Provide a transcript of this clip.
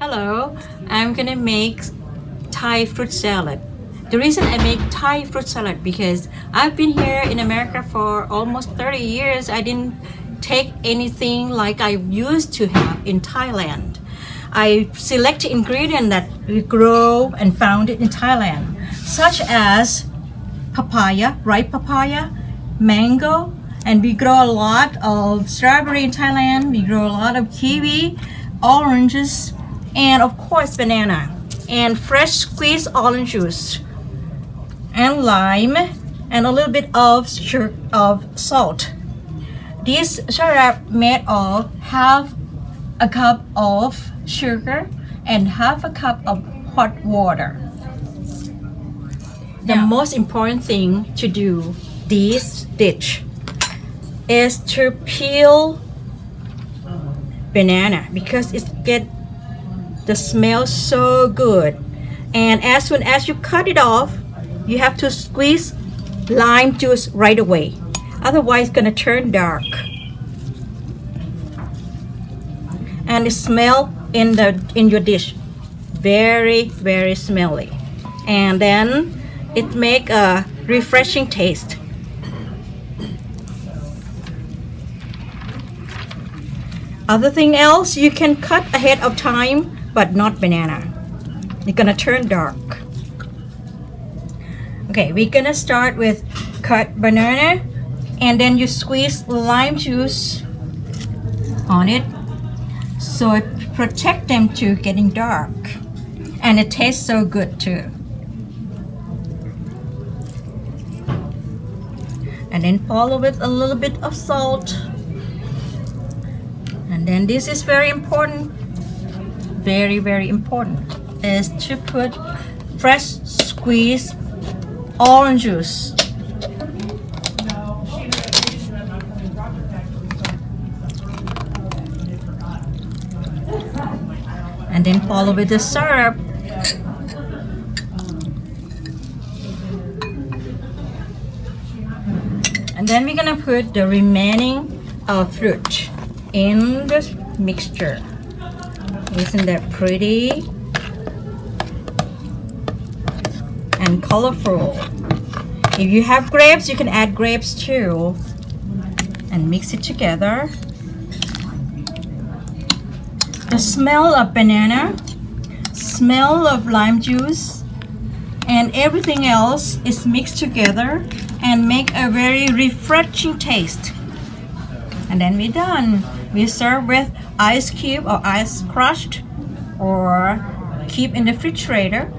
Hello, I'm gonna make Thai fruit salad. The reason I make Thai fruit salad because I've been here in America for almost 30 years. I didn't take anything like I used to have in Thailand. I select ingredients that we grow and found it in Thailand, such as papaya, ripe papaya, mango, and we grow a lot of strawberry in Thailand. We grow a lot of kiwi, oranges, and of course banana, and fresh squeezed orange juice, and lime, and a little bit of sugar, of salt. This syrup made of half a cup of sugar and half a cup of hot water. The most important thing to do this dish is to peel banana because it get the smell so good, and as soon as you cut it off you have to squeeze lime juice right away, otherwise it's gonna turn dark and the smell in your dish very smelly, and then it make a refreshing taste. Other thing else you can cut ahead of time, but not banana. It's gonna turn dark. Okay, we're gonna start with cut banana, and then you squeeze lime juice on it so it protect them to getting dark, and it tastes so good too. And then follow with a little bit of salt. And then this is very important, very important, is to put fresh squeezed orange juice. And then follow with the syrup. And then we're gonna put the remaining fruit in this mixture. Isn't that pretty and colorful? If you have grapes, you can add grapes too, and mix it together. The smell of banana, smell of lime juice, and everything else is mixed together and make a very refreshing taste. And then we're done. We serve with ice cube or ice crushed, or keep in the refrigerator.